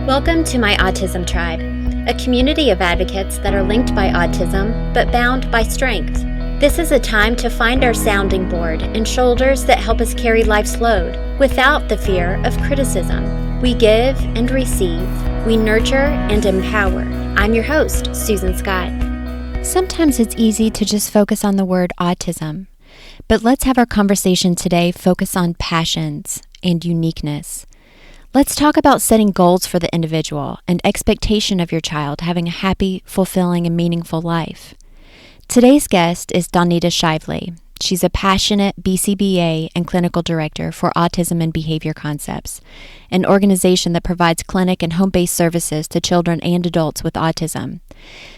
Welcome to my Autism Tribe, a community of advocates that are linked by autism but bound by strength. This is a time to find our sounding board and shoulders that help us carry life's load without the fear of criticism. We give and receive. We nurture and empower. I'm your host, Susan Scott. Sometimes it's easy to just focus on the word autism, but let's have our conversation today focus on passions and uniqueness. Let's talk about setting goals for the individual and expectation of your child having a happy, fulfilling, and meaningful life. Today's guest is Dawnita Shively. She's a passionate BCBA and Clinical Director for Autism and Behavior Concepts, an organization that provides clinic and home-based services to children and adults with autism.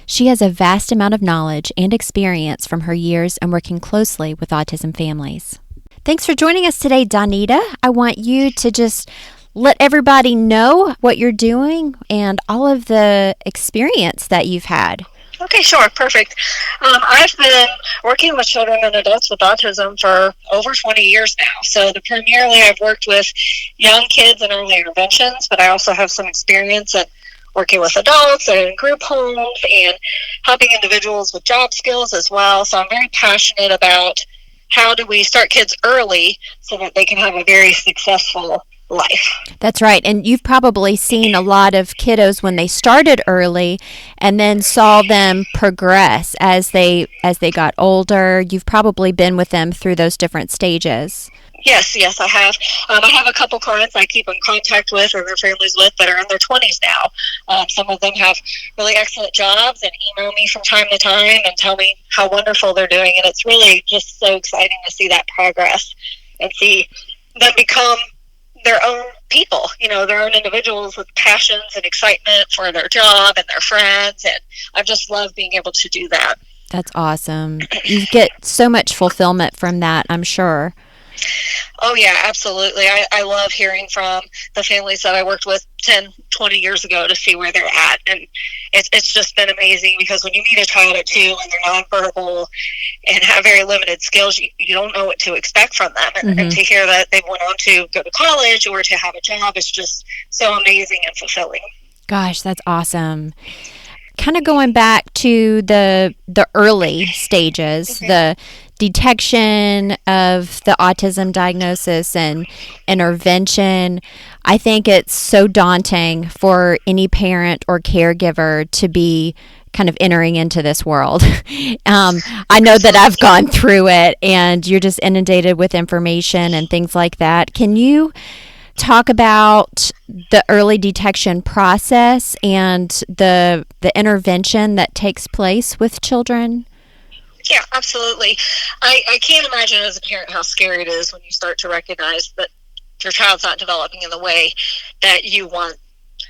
She has a vast amount of knowledge and experience from her years in working closely with autism families. Thanks for joining us today, Dawnita. I want you to just let everybody know what you're doing and all of the experience that you've had. Okay, sure. Perfect. I've been working with children and adults with autism for over 20 years now. So primarily I've worked with young kids in early interventions, but I also have some experience at working with adults and group homes and helping individuals with job skills as well. So I'm very passionate about how do we start kids early so that they can have a very successful life. That's right. And you've probably seen a lot of kiddos when they started early and then saw them progress as they got older. You've probably been with them through those different stages. Yes, I have. I have a couple clients I keep in contact with or their families with that are in their 20s now. Some of them have really excellent jobs and email me from time to time and tell me how wonderful they're doing. And it's really just so exciting to see that progress and see them become their own people, their own individuals with passions and excitement for their job and their friends. And I just love being able to do that. That's awesome. You get so much fulfillment from that, I'm sure. Oh, yeah, absolutely. I love hearing from the families that I worked with 10, 20 years ago to see where they're at. And it's just been amazing because when you meet a child at 2 and they're nonverbal and have very limited skills, you don't know what to expect from them. And to hear that they went on to go to college or to have a job is just so amazing and fulfilling. Gosh, that's awesome. Kind of going back to the early stages, the detection of the autism diagnosis and intervention, I think it's so daunting for any parent or caregiver to be kind of entering into this world. I know that I've gone through it and you're just inundated with information and things like that. Can you talk about the early detection process and the intervention that takes place with children? Yeah, absolutely. I can't imagine as a parent how scary it is when you start to recognize that your child's not developing in the way that you want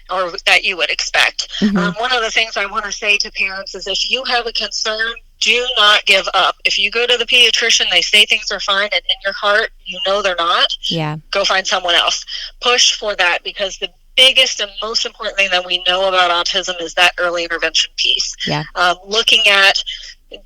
or that you would expect. One of the things I want to say to parents is if you have a concern, do not give up. If you go to the pediatrician, they say things are fine, and in your heart, you know they're not, go find someone else. Push for that because the biggest and most important thing that we know about autism is that early intervention piece. Looking at,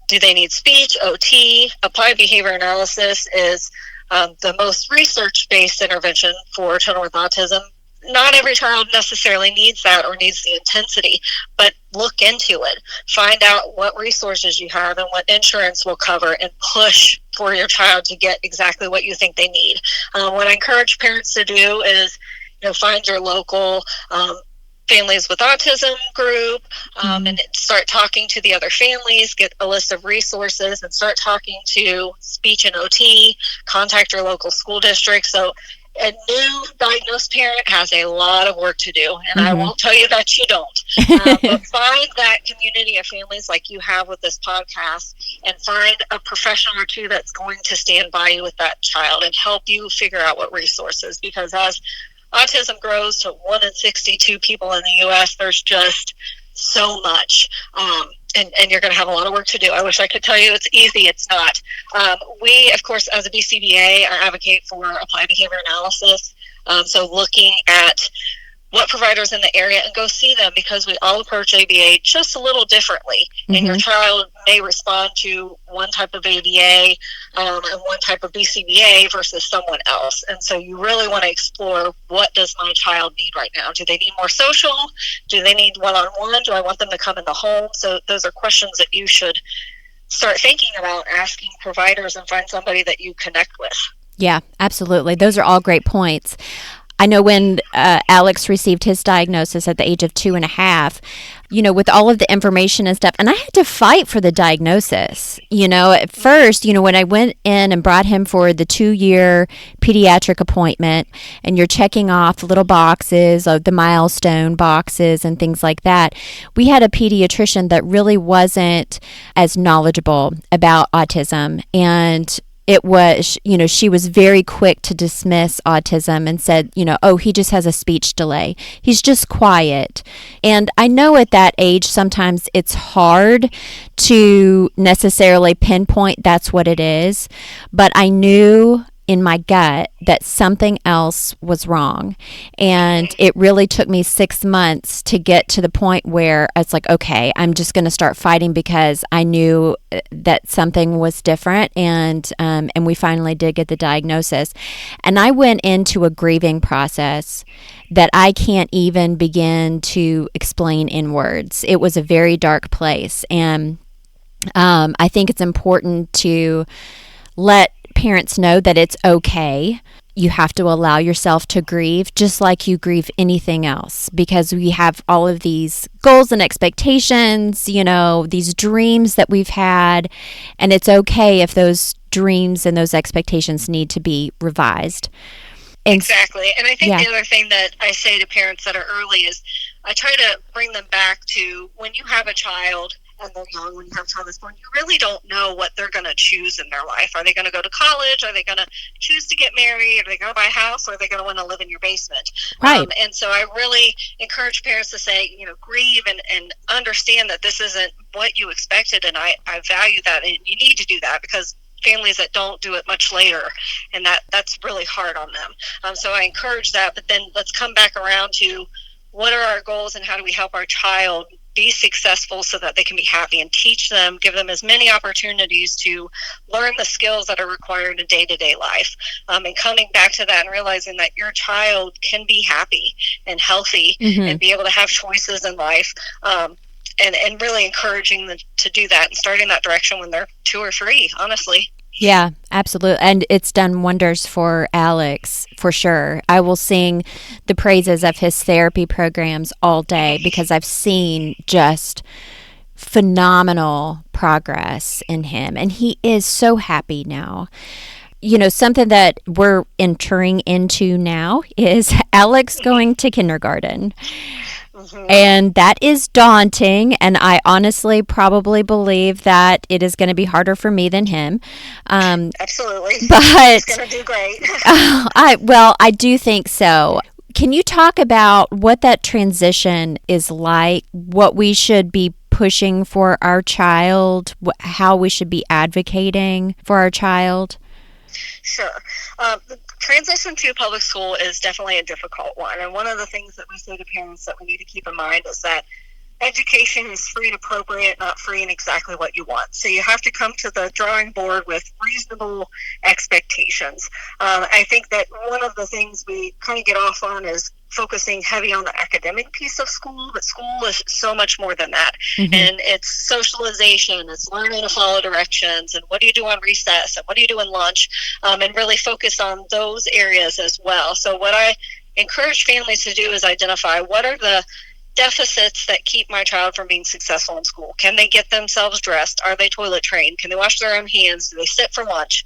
do they need speech, OT? Applied behavior analysis is the most research-based intervention for children with autism. Not every child necessarily needs that or needs the intensity, but look into it. Find out what resources you have and what insurance will cover and push for your child to get exactly what you think they need. What I encourage parents to do is, find your local families with autism group and start talking to the other families, get a list of resources and start talking to speech and OT, contact your local school district. So a new diagnosed parent has a lot of work to do, and I won't tell you that you don't. But find that community of families like you have with this podcast and find a professional or two that's going to stand by you with that child and help you figure out what resources, because as autism grows to 1 in 62 people in the U.S., there's just so much. And you're going to have a lot of work to do. I wish I could tell you it's easy. It's not. We, of course, as a BCBA, advocate for applied behavior analysis. So looking at what providers in the area and go see them, because we all approach ABA just a little differently. And your child may respond to one type of ABA and one type of BCBA versus someone else. And so you really want to explore, what does my child need right now? Do they need more social? Do they need one-on-one? Do I want them to come in the home? So those are questions that you should start thinking about asking providers, and find somebody that you connect with. Yeah, absolutely. Those are all great points. I know when Alex received his diagnosis at the age of 2.5, with all of the information and stuff, and I had to fight for the diagnosis. At first, when I went in and brought him for the 2-year pediatric appointment, and you're checking off little boxes of the milestone boxes and things like that, we had a pediatrician that really wasn't as knowledgeable about autism, and it was, she was very quick to dismiss autism and said, oh, he just has a speech delay. He's just quiet. And I know at that age, sometimes it's hard to necessarily pinpoint that's what it is. But I knew in my gut that something else was wrong. And it really took me 6 months to get to the point where it's like, okay, I'm just going to start fighting, because I knew that something was different. And we finally did get the diagnosis. And I went into a grieving process that I can't even begin to explain in words. It was a very dark place. And I think it's important to let parents know that it's okay. You have to allow yourself to grieve, just like you grieve anything else, because we have all of these goals and expectations, these dreams that we've had, and it's okay if those dreams and those expectations need to be revised. Exactly. And I think the other thing that I say to parents that are early is, I try to bring them back to, when you have a child and they're young, when you have a child that's born, you really don't know what they're going to choose in their life. Are they going to go to college? Are they going to choose to get married? Are they going to buy a house? Or are they going to want to live in your basement? Right. And so I really encourage parents to say, grieve and understand that this isn't what you expected. And I value that. And you need to do that, because families that don't do it much later, and that's really hard on them. So I encourage that. But then let's come back around to, what are our goals and how do we help our child be successful so that they can be happy, and teach them, give them as many opportunities to learn the skills that are required in day-to-day life. And coming back to that and realizing that your child can be happy and healthy and be able to have choices in life. And really encouraging them to do that, and starting that direction when they're 2 or 3, honestly. Yeah, absolutely. And it's done wonders for Alex, for sure. I will sing the praises of his therapy programs all day, because I've seen just phenomenal progress in him. And he is so happy now. Something that we're entering into now is Alex going to kindergarten. And that is daunting, and I honestly probably believe that it is going to be harder for me than him. Absolutely. But it's going to do great. I do think so. Can you talk about what that transition is like, what we should be pushing for our child, how we should be advocating for our child? Sure. The transition to public school is definitely a difficult one. And one of the things that we say to parents that we need to keep in mind is that education is free and appropriate, not free and exactly what you want. So you have to come to the drawing board with reasonable expectations. I think that one of the things we kind of get off on is focusing heavy on the academic piece of school, but school is so much more than that. And it's socialization, it's learning to follow directions, and what do you do on recess, and what do you do in lunch, and really focus on those areas as well. So what I encourage families to do is identify, what are the deficits that keep my child from being successful in school? Can they get themselves dressed? Are they toilet trained? Can they wash their own hands? Do they sit for lunch?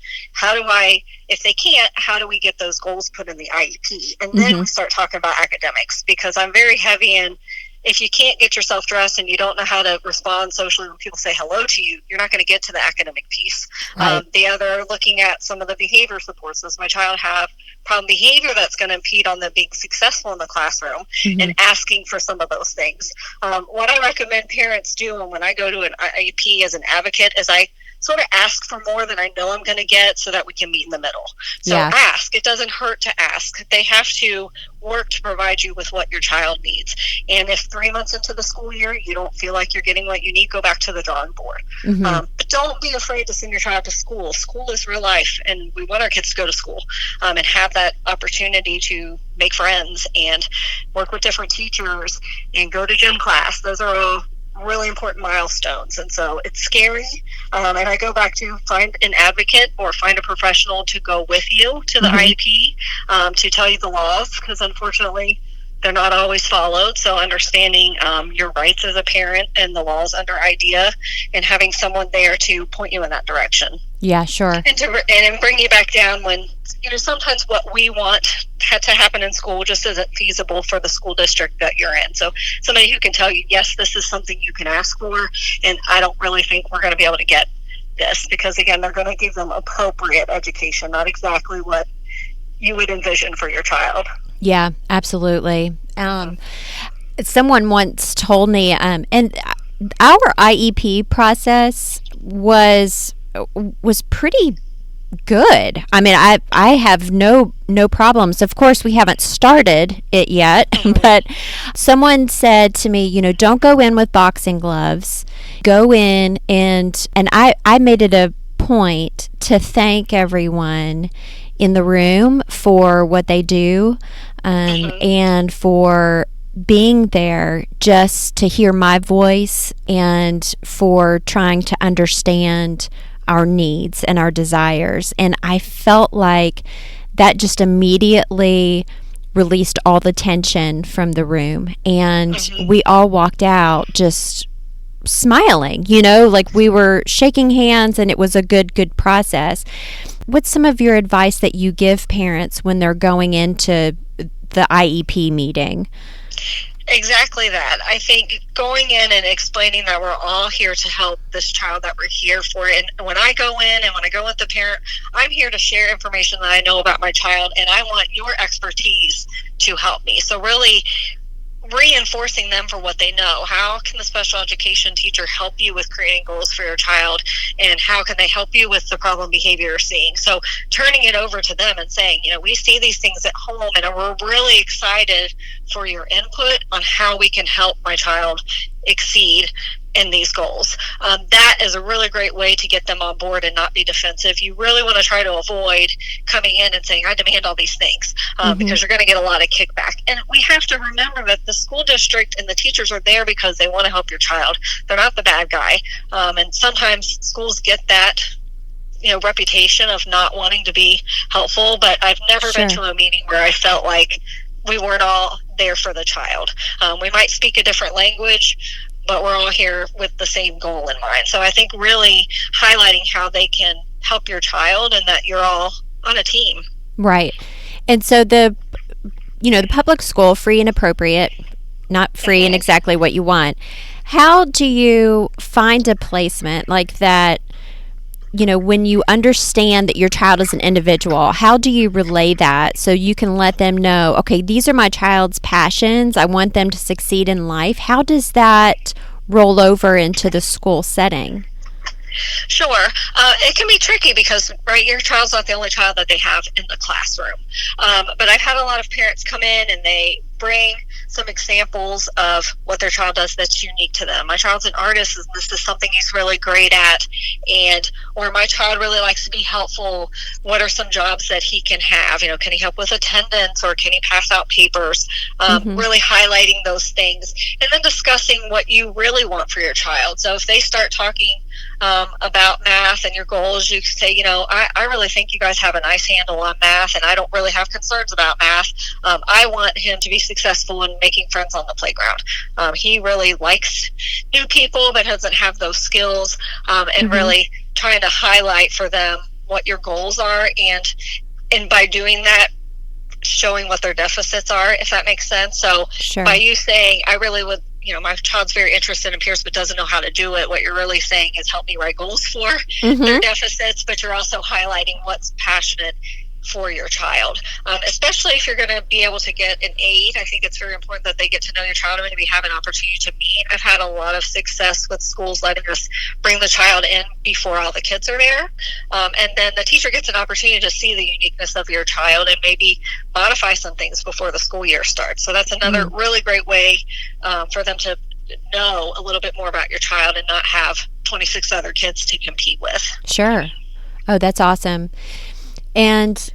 If they can't, how do we get those goals put in the IEP? And then we start talking about academics, because I'm very heavy in, if you can't get yourself dressed and you don't know how to respond socially when people say hello to you, you're not going to get to the academic piece. Right. The other, looking at some of the behavior supports. Does my child have problem behavior that's going to impede on them being successful in the classroom? And asking for some of those things. What I recommend parents do, and when I go to an IEP as an advocate, is I sort of ask for more than I know I'm going to get so that we can meet in the middle. So Yeah. ask. It doesn't hurt to ask. They have to work to provide you with what your child needs. And if 3 months into the school year you don't feel like you're getting what you need, go back to the drawing board. But don't be afraid to send your child to school. School is real life, and we want our kids to go to school and have that opportunity to make friends and work with different teachers and go to gym class. Those are all really important milestones. And so it's scary. And I go back to find an advocate or find a professional to go with you to the IEP to tell you the laws, because unfortunately they're not always followed. So understanding your rights as a parent and the laws under IDEA, and having someone there to point you in that direction. Yeah, sure. And bring you back down when, sometimes what we want had to happen in school just isn't feasible for the school district that you're in. So somebody who can tell you, yes, this is something you can ask for, and I don't really think we're going to be able to get this, because again, they're going to give them appropriate education, not exactly what you would envision for your child. Yeah, absolutely. Someone once told me, and our IEP process was pretty good. I mean, I have no problems. Of course, we haven't started it yet, but someone said to me, don't go in with boxing gloves. Go in and I made it a point to thank everyone in the room for what they do, and for being there just to hear my voice and for trying to understand our needs and our desires. And I felt like that just immediately released all the tension from the room, and we all walked out just smiling, like we were shaking hands, and it was a good process. What's some of your advice that you give parents when they're going into the IEP meeting? Exactly that. I think going in and explaining that we're all here to help this child that we're here for. And when I go in and when I go with the parent, I'm here to share information that I know about my child, and I want your expertise to help me. So really reinforcing them for what they know. How can the special education teacher help you with creating goals for your child, and how can they help you with the problem behavior you're seeing? So turning it over to them and saying, we see these things at home, and we're really excited for your input on how we can help my child exceed in these goals. That is a really great way to get them on board and not be defensive. You really want to try to avoid coming in and saying, I demand all these things, because you're going to get a lot of kickback. And we have to remember that the school district and the teachers are there because they want to help your child. They're not the bad guy. And sometimes schools get that reputation of not wanting to be helpful, but I've never been to a meeting where I felt like we weren't all there for the child. We might speak a different language, but we're all here with the same goal in mind. So I think really highlighting how they can help your child and that you're all on a team. Right. And so the public school, free and appropriate, not free and exactly what you want. How do you find a placement like that? When you understand that your child is an individual, how do you relay that so you can let them know, okay, these are my child's passions. I want them to succeed in life. How does that roll over into the school setting? Sure. It can be tricky because, your child's not the only child that they have in the classroom. But I've had a lot of parents come in and they bring some examples of what their child does that's unique to them. My child's an artist, and this is something he's really great at. Or my child really likes to be helpful. What are some jobs that he can have? Can he help with attendance, or can he pass out papers? Really highlighting those things, and then discussing what you really want for your child. So if they start talking about math and your goals, you can say, I really think you guys have a nice handle on math, and I don't really have concerns about math. I want him to be successful in making friends on the playground. He really likes new people but doesn't have those skills, and really trying to highlight for them what your goals are, and by doing that, showing what their deficits are, if that makes sense. So by you saying, I really would, my child's very interested in peers but doesn't know how to do it, what you're really saying is help me write goals for their deficits, but you're also highlighting what's passionate for your child, especially if you're going to be able to get an aide. I think it's very important that they get to know your child and maybe have an opportunity to meet. I've had a lot of success with schools letting us bring the child in before all the kids are there, and then the teacher gets an opportunity to see the uniqueness of your child and maybe modify some things before the school year starts. So that's another really great way for them to know a little bit more about your child and not have 26 other kids to compete with. Sure. Oh, that's awesome. And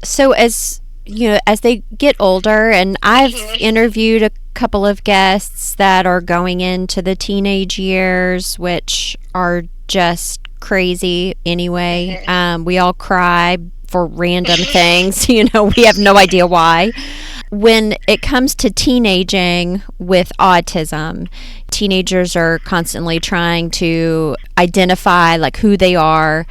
so as you know, as they get older, and I've interviewed a couple of guests that are going into the teenage years, which are just crazy anyway. We all cry for random things, we have no idea why. When it comes to teenaging with autism, teenagers are constantly trying to identify like who they are.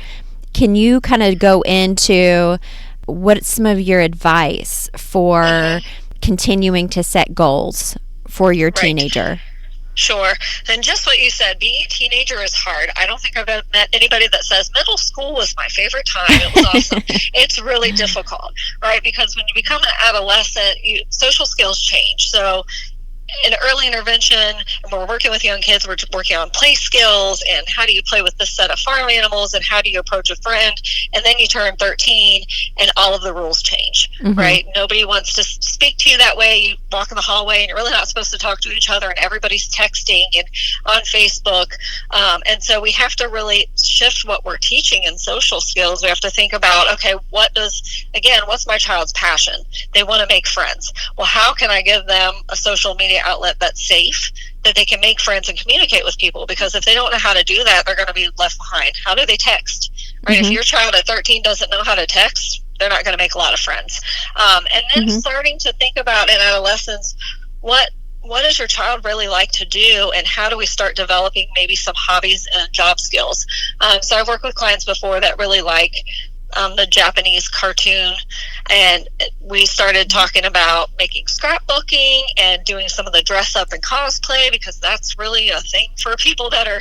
Can you kind of go into what's some of your advice for continuing to set goals for your teenager? Sure. And just what you said, being a teenager is hard. I don't think I've met anybody that says middle school was my favorite time. It was awesome. It's really difficult, right? Because when you become an adolescent, social skills change. So in early intervention, and we're working with young kids, we're working on play skills and how do you play with this set of farm animals and how do you approach a friend. And then you turn 13 and all of the rules change, right? Nobody wants to speak to you that way. You walk in the hallway and you're really not supposed to talk to each other and everybody's texting and on Facebook. And so we have to really shift what we're teaching in social skills. We have to think about, okay, what's my child's passion? They want to make friends. Well, how can I give them a social media outlet that's safe, that they can make friends and communicate with people? Because if they don't know how to do that, they're going to be left behind. How do they text? Right? If your child at 13 doesn't know how to text, they're not going to make a lot of friends. And then starting to think about in adolescence, what does your child really like to do, and how do we start developing maybe some hobbies and job skills? So I've worked with clients before that really like the Japanese cartoon, and we started talking about making scrapbooking and doing some of the dress up and cosplay, because that's really a thing for people that are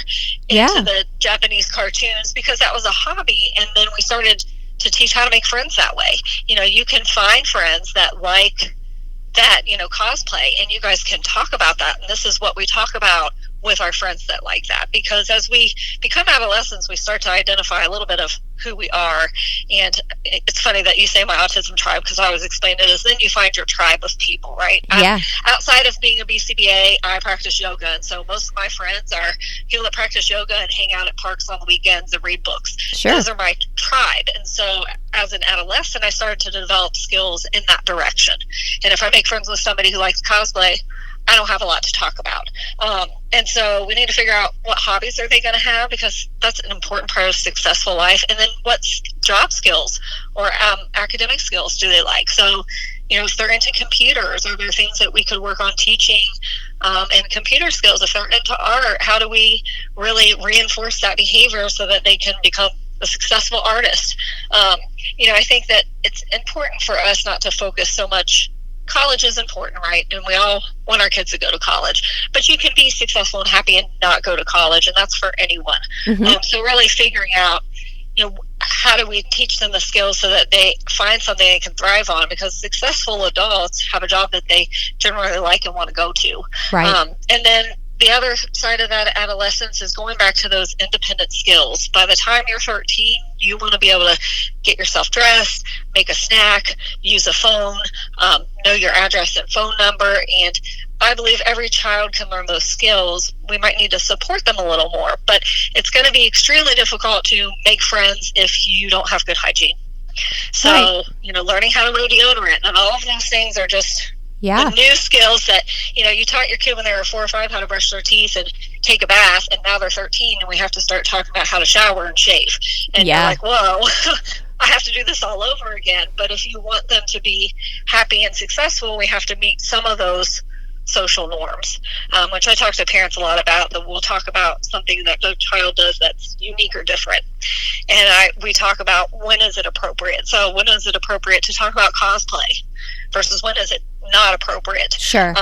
into the Japanese cartoons, because that was a hobby. And then we started to teach how to make friends that way. You can find friends that like that, cosplay, and you guys can talk about that. And this is what we talk about with our friends that like that, because as we become adolescents, we start to identify a little bit of who we are. And it's funny that you say my autism tribe, because I always explain it as then you find your tribe of people, right? Outside of being a BCBA, I practice yoga, and so most of my friends are people that practice yoga and hang out at parks on the weekends and read books. Those are my tribe. And so as an adolescent, I started to develop skills in that direction. And if I make friends with somebody who likes cosplay, I don't have a lot to talk about. And so we need to figure out what hobbies are they going to have, because that's an important part of successful life. And then what job skills or academic skills do they like? So, if they're into computers, are there things that we could work on teaching and computer skills? If they're into art, how do we really reinforce that behavior so that they can become a successful artist? I think that it's important for us not to focus so much. College is important, right? And we all want our kids to go to college, but you can be successful and happy and not go to college, and that's for anyone. So really figuring out, how do we teach them the skills so that they find something they can thrive on, because successful adults have a job that they generally like and want to go to. Right. And then the other side of that adolescence is going back to those independent skills. By the time you're 13, you want to be able to get yourself dressed, make a snack, use a phone, know your address and phone number. And I believe every child can learn those skills. We might need to support them a little more, but it's going to be extremely difficult to make friends if you don't have good hygiene. So, learning how to wear deodorant and all of those things are just the new skills that, you taught your kid when they were 4 or 5 how to brush their teeth and take a bath, and now they're 13 and we have to start talking about how to shower and shave. And you're like, whoa, I have to do this all over again. But if you want them to be happy and successful, we have to meet some of those social norms, which I talk to parents a lot about. That we'll talk about something that the child does that's unique or different. And we talk about when is it appropriate. So when is it appropriate to talk about cosplay versus when is it not appropriate? Sure.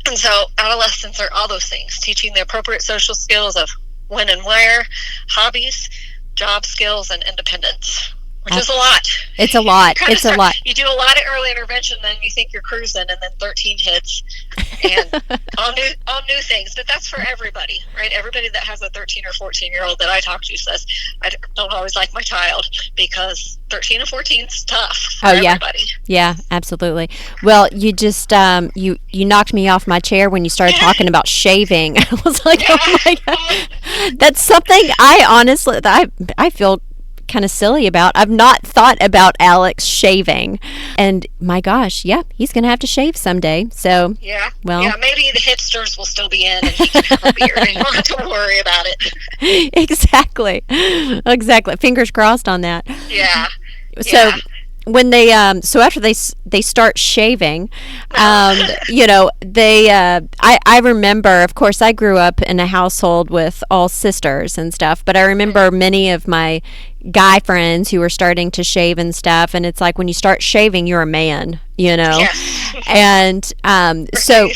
And so adolescents are all those things, teaching the appropriate social skills of when and where, hobbies, job skills, and independence. which is a lot. It's a lot. It's a lot. You do a lot of early intervention, then you think you're cruising, and then 13 hits, and all new things. But that's for everybody, right? Everybody that has a 13 or 14-year-old that I talk to says, I don't always like my child, because 13 and 14 is tough for everybody. Yeah, absolutely. Well, you just you knocked me off my chair when you started talking about shaving. I was like, oh my God. That's something I honestly I feel kind of silly about. I've not thought about Alex shaving, and my gosh, he's gonna have to shave someday. So maybe the hipsters will still be in, and he can have a beard, and you don't have to worry about it. Exactly. Fingers crossed on that. Yeah. So when they so after they start shaving, they I remember, of course, I grew up in a household with all sisters and stuff, but I remember many of my guy friends who were starting to shave and stuff, and it's like, when you start shaving, you're a man, Yes. And so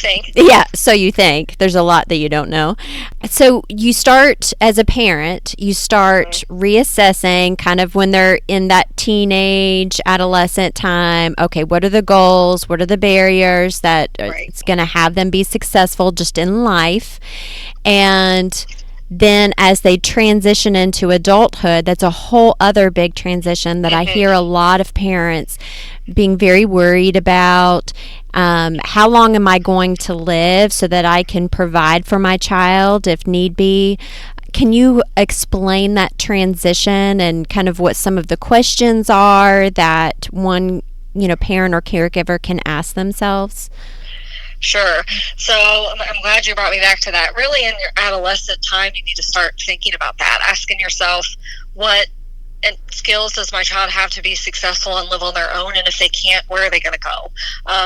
you think. There's a lot that you don't know. So you start, as a parent, reassessing kind of when they're in that teenage, adolescent time. Okay, what are the goals? What are the barriers that it's going to have them be successful just in life? And then as they transition into adulthood, that's a whole other big transition that I hear a lot of parents being very worried about. How long am I going to live so that I can provide for my child if need be? Can you explain that transition and kind of what some of the questions are that one, parent or caregiver can ask themselves? Sure. So I'm glad you brought me back to that. Really, in your adolescent time, you need to start thinking about that, asking yourself, what skills does my child have to be successful and live on their own? And if they can't, where are they going to go?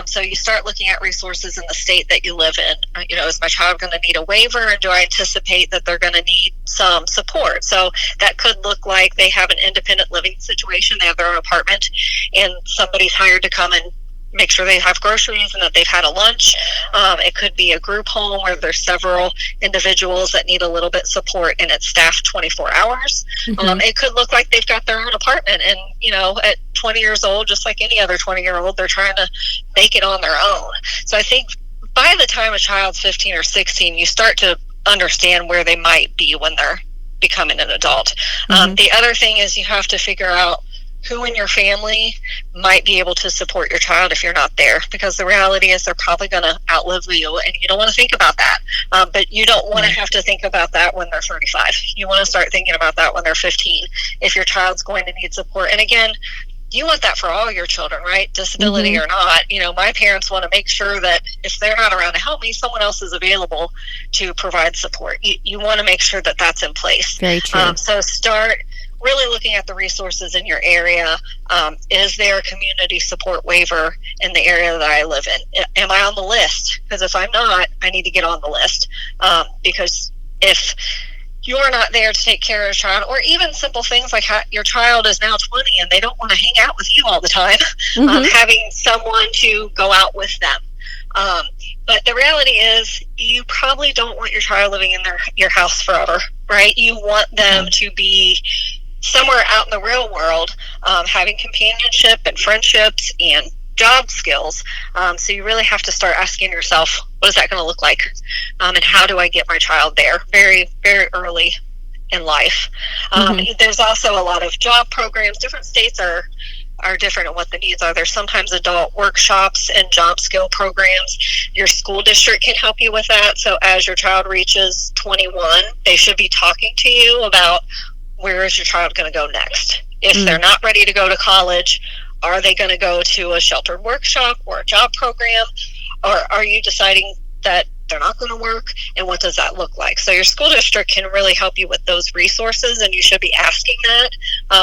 So you start looking at resources in the state that you live in. Is my child going to need a waiver, and do I anticipate that they're going to need some support? So that could look like they have an independent living situation. They have their own apartment, and somebody's hired to come and make sure they have groceries and that they've had a lunch. It could be a group home where there's several individuals that need a little bit support, and it's staffed 24 hours. It could look like they've got their own apartment, and at 20 years old, just like any other 20-year-old, they're trying to make it on their own. So I think by the time a child's 15 or 16, you start to understand where they might be when they're becoming an adult. The other thing is, you have to figure out who in your family might be able to support your child if you're not there, because the reality is they're probably going to outlive you, and you don't want to think about that. But you don't want to have to think about that when they're 35. You want to start thinking about that when they're 15, if your child's going to need support. And again, you want that for all your children, right? Disability or not. My parents want to make sure that if they're not around to help me, someone else is available to provide support. You want to make sure that that's in place. Very true. So start really looking at the resources in your area. Is there a community support waiver in the area that I live in? Am I on the list? Because if I'm not, I need to get on the list. Because if you're not there to take care of a child, or even simple things like your child is now 20 and they don't want to hang out with you all the time, having someone to go out with them. But the reality is, you probably don't want your child living in your house forever, right? You want them to be somewhere out in the real world, having companionship and friendships and job skills. So you really have to start asking yourself, what is that going to look like? And how do I get my child there very, very early in life? There's also a lot of job programs. Different states are different in what the needs are. There's sometimes adult workshops and job skill programs. Your school district can help you with that. So as your child reaches 21, they should be talking to you about, where is your child going to go next? If they're not ready to go to college, are they going to go to a sheltered workshop or a job program? Or are you deciding that they're not going to work? And what does that look like? So your school district can really help you with those resources, and you should be asking that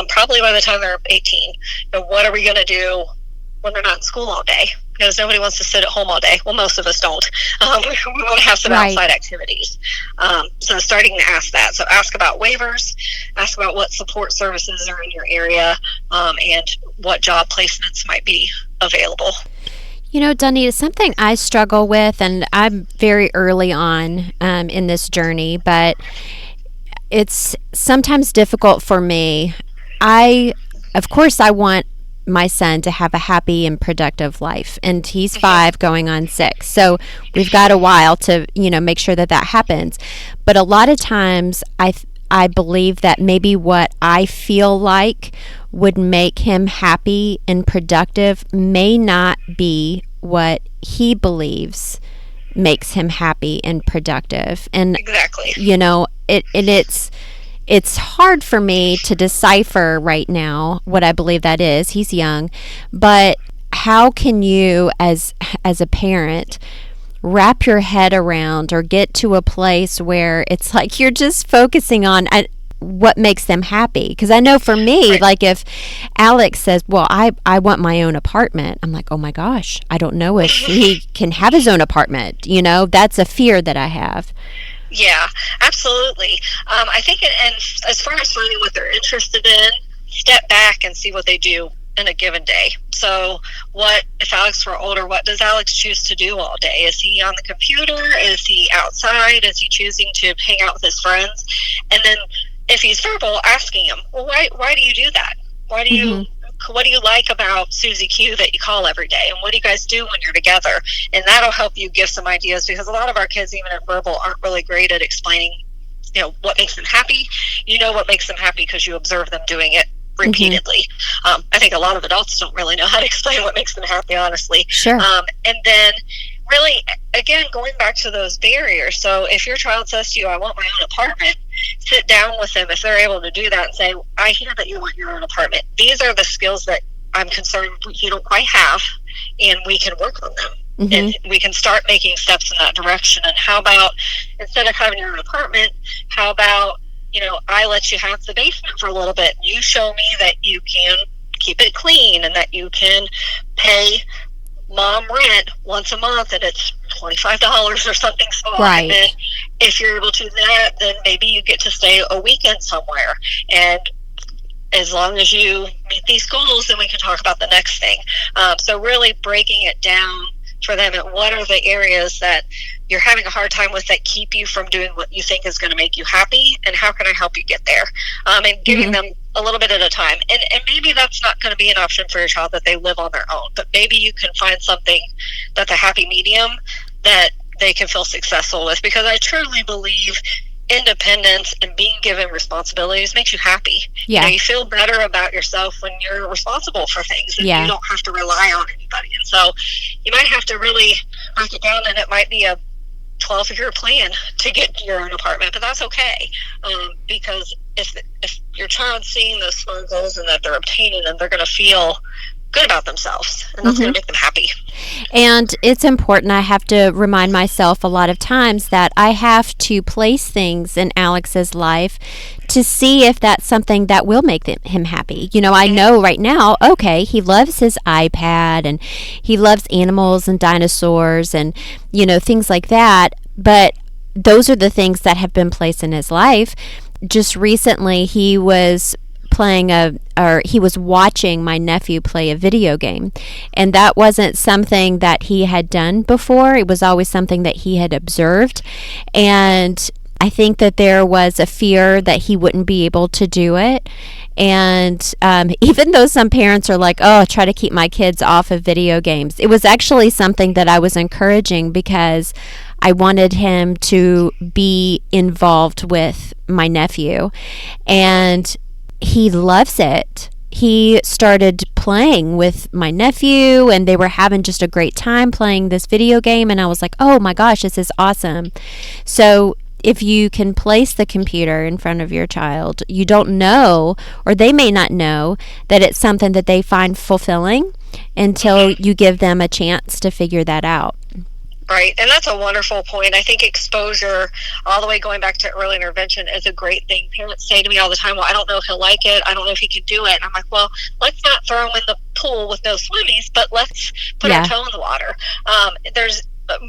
probably by the time they're 18. What are we going to do when they're not in school all day? Because nobody wants to sit at home all day. Well, most of us don't. We want to have some outside activities. So starting to ask that. So ask about waivers, ask about what support services are in your area, and what job placements might be available. Dawnita, something I struggle with, and I'm very early on in this journey, but it's sometimes difficult for me. I of course, I want my son to have a happy and productive life, and he's 5 going on 6, so we've got a while to make sure that happens. But a lot of times I believe that maybe what I feel like would make him happy and productive may not be what he believes makes him happy and productive. And exactly, it's hard for me to decipher right now what I believe that is. He's young, but how can you, as a parent, wrap your head around or get to a place where it's like you're just focusing on what makes them happy? Because I know for me, right. Like if Alex says, well, I want my own apartment, I'm like, oh my gosh, I don't know if he can have his own apartment. That's a fear that I have. Yeah, absolutely. I think, and as far as finding what they're interested in, step back and see what they do in a given day. So if Alex were older, what does Alex choose to do all day? Is he on the computer? Is he outside? Is he choosing to hang out with his friends? And then if he's verbal, asking him, well, why do you do that? Why do you what do you like about Susie Q that you call every day? And what do you guys do when you're together? And that'll help you give some ideas, because a lot of our kids, even at verbal, aren't really great at explaining, what makes them happy. What makes them happy because you observe them doing it repeatedly. I think a lot of adults don't really know how to explain what makes them happy, honestly. Sure. And then really, again, going back to those barriers. So if your child says to you, I want my own apartment, sit down with them if they're able to do that and say, I hear that you want your own apartment. These are the skills that I'm concerned you don't quite have, and we can work on them. And we can start making steps in that direction. And how about, instead of having your own apartment, how about, I let you have the basement for a little bit. You show me that you can keep it clean and that you can pay mom rent once a month and it's $25 or something small. Right. And then if you're able to do that, then maybe you get to stay a weekend somewhere. And as long as you meet these goals, then we can talk about the next thing. So really breaking it down for them, and what are the areas that you're having a hard time with that keep you from doing what you think is going to make you happy, and how can I help you get there? And giving them a little bit at a time. And maybe that's not going to be an option for your child, that they live on their own, but maybe you can find something that's a happy medium that they can feel successful with, because I truly believe independence and being given responsibilities makes you happy. Yeah. You feel better about yourself when you're responsible for things, and Yeah. you don't have to rely on anybody. And so you might have to really break it down, and it might be a 12-year plan to get your own apartment, but that's okay. Because if your child's seeing those small goals and that they're obtaining them, they're going to feel good about themselves, and that's going to make them happy. And it's important. I have to remind myself a lot of times that I have to place things in Alex's life to see if that's something that will make him happy. I know right now, okay, he loves his iPad and he loves animals and dinosaurs and, things like that. But those are the things that have been placed in his life. Just recently, he was watching my nephew play a video game, and that wasn't something that he had done before. It was always something that he had observed, and I think that there was a fear that he wouldn't be able to do it. And even though some parents are like, oh, try to keep my kids off of video games, it was actually something that I was encouraging, because I wanted him to be involved with my nephew, and he loves it. He started playing with my nephew, and they were having just a great time playing this video game, and I was like, oh my gosh, this is awesome. So if you can place the computer in front of your child, you don't know, or they may not know, that it's something that they find fulfilling until you give them a chance to figure that out. Right, and that's a wonderful point. I think exposure, all the way going back to early intervention, is a great thing. Parents say to me all the time, well, I don't know if he'll like it. I don't know if he can do it. And I'm like, well, let's not throw him in the pool with no swimmies, but let's put our toe in the water. There's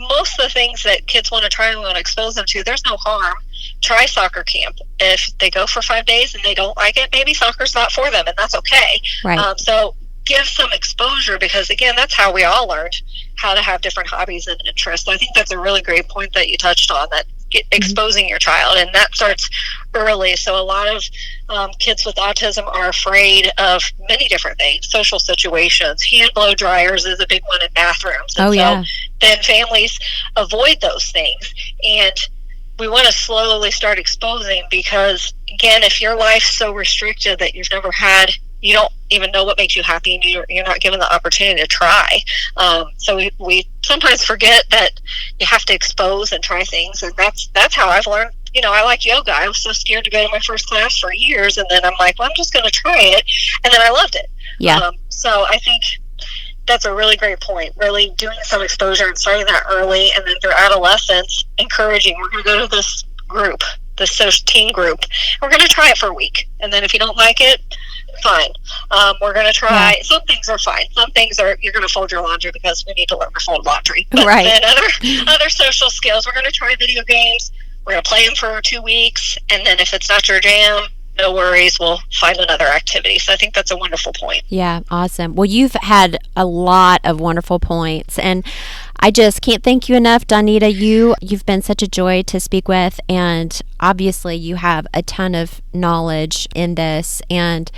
most of the things that kids want to try and want to expose them to, there's no harm. Try soccer camp. If they go for 5 days and they don't like it, maybe soccer's not for them, and that's okay. Right. So give some exposure, because again, that's how we all learned how to have different hobbies and interests. I think that's a really great point that you touched on, that exposing your child, and that starts early. So a lot of kids with autism are afraid of many different things. Social situations, hand blow dryers is a big one in bathrooms. And so then families avoid those things, and we want to slowly start exposing, because again, if your life's so restricted that you don't even know what makes you happy, and you're not given the opportunity to try. So we sometimes forget that you have to expose and try things, and that's how I've learned. I like yoga. I was so scared to go to my first class for years, and then I'm like, well, I'm just going to try it, and then I loved it. Yeah. So I think that's a really great point. Really doing some exposure and starting that early, and then through adolescence, encouraging. We're going to go to this group, this social teen group. We're going to try it for a week, and then if you don't like it, fine. We're going to try. Yeah. Some things are fine. Some things are you're going to fold your laundry because we need to learn to fold laundry. But right. then other social skills. We're going to try video games. We're going to play them for 2 weeks, and then if it's not your jam, no worries, we'll find another activity. So I think that's a wonderful point. Yeah, awesome. Well, you've had a lot of wonderful points, and I just can't thank you enough, Dawnita. You've been such a joy to speak with, and obviously you have a ton of knowledge in this, and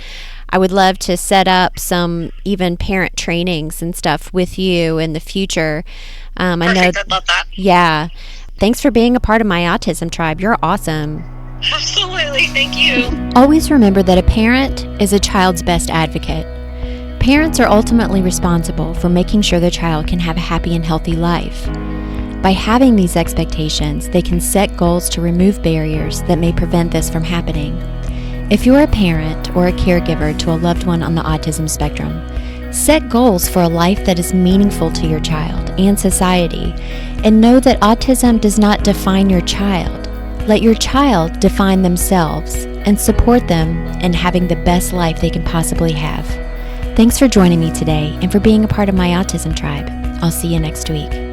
I would love to set up some even parent trainings and stuff with you in the future. I know. I'd love that. Yeah. Thanks for being a part of my autism tribe. You're awesome. Absolutely. Thank you. Always remember that a parent is a child's best advocate. Parents are ultimately responsible for making sure their child can have a happy and healthy life. By having these expectations, they can set goals to remove barriers that may prevent this from happening. If you're a parent or a caregiver to a loved one on the autism spectrum, set goals for a life that is meaningful to your child and society, and know that autism does not define your child. Let your child define themselves and support them in having the best life they can possibly have. Thanks for joining me today and for being a part of my autism tribe. I'll see you next week.